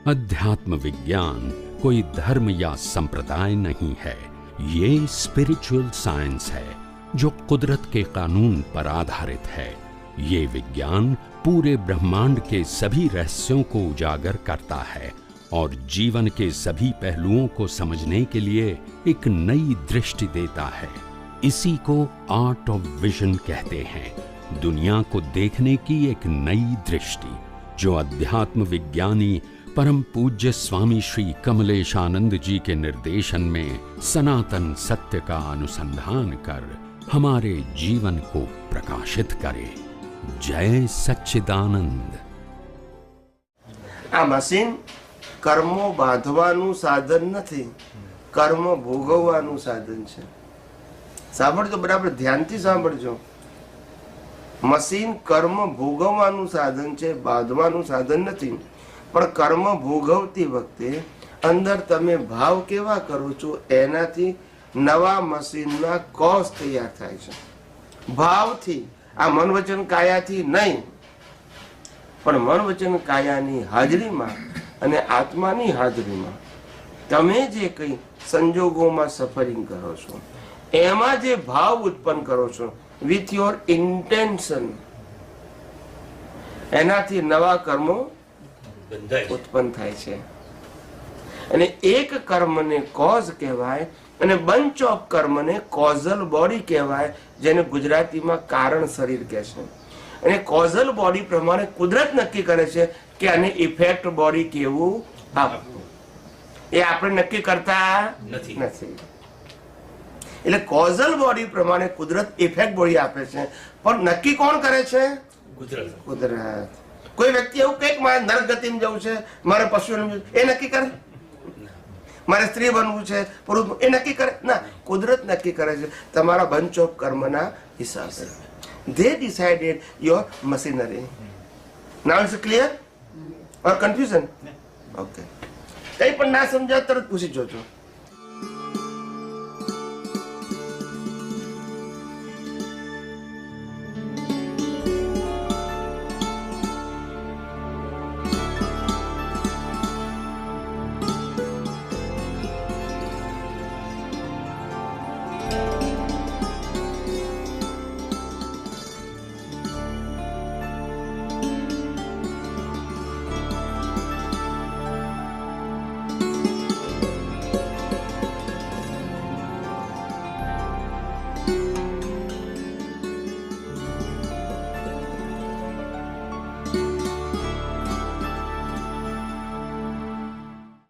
अध्यात्म विज्ञान कोई धर्म या संप्रदाय नहीं है, ये स्पिरिचुअल साइंस है जो कुदरत के कानून पर आधारित है। ये विज्ञान पूरे ब्रह्मांड के सभी रहस्यों को उजागर करता है और जीवन के सभी पहलुओं को समझने के लिए एक नई दृष्टि देता है। इसी को आर्ट ऑफ विजन कहते हैं, दुनिया को देखने की एक नई दृष्टि, जो अध्यात्म विज्ञानी परम पूज्य स्वामी श्री कमलेशानंद जी के निर्देशन में सनातन सत्य का अनुसंधान कर हमारे जीवन को प्रकाशित करे। जय सच्चिदानंद। आ मशीन कर्मो बांधवानुं साधन नथी, कर्म भोगववानुं साधन छे। सांभळજો, बराबर ध्यानथी सांभळજો। मशीन कर्म भोगववानुं साधन छे, बांधवानुं साधन नथी। पण कर्म भोगवती वखते अंदर तमे भाव केवा करो छो एनाथी नवा मशीनना कॉज तैयार थाय छे। भावथी, आ मन वचन कायाथी नहीं, पण मन वचन कायानी हाजरीमां અને આત્માની હાજરીમાં તમે જે કંઈ સંજોગોમાં સફરિંગ કરો છો એમાં જે ભાવ ઉત્પન્ન કરો છો વિથ યોર ઇન્ટેન્શન, એનાથી નવા કર્મો ઉત્પન્ન થાય છે। અને એક કર્મને કોઝ કહેવાય અને બંચ ઓફ કર્મને કોઝલ બોડી કહેવાય, જેને ગુજરાતીમાં કારણ શરીર કહે છે। અને કોઝલ બોડી પ્રમાણે કુદરત નક્કી કરે છે કે આને ઇફેક્ટ બોડી કેવું આપવું, એ આપણે નક્કી કરતા નથી। એટલે કોઝલ બોડી પ્રમાણે કુદરત ઇફેક્ટ બોડી આપે છે, પણ નક્કી કોણ કરે છે? કુદરત। કોઈ વ્યક્તિ એવું કંઈક મારે નરક ગતિમાં જવું છે, મારે પશુ એ નક્કી કરે? મારે સ્ત્રી બનવું છે, પુરુષ, એ નક્કી કરે ના, કુદરત નક્કી કરે છે તમારા બંચ ઓફ કર્મના હિસાબે। They decided your machinery. Now it's clear or confusion? Okay. કઈ પણ ના સમજાય તરત પૂછી જોજો।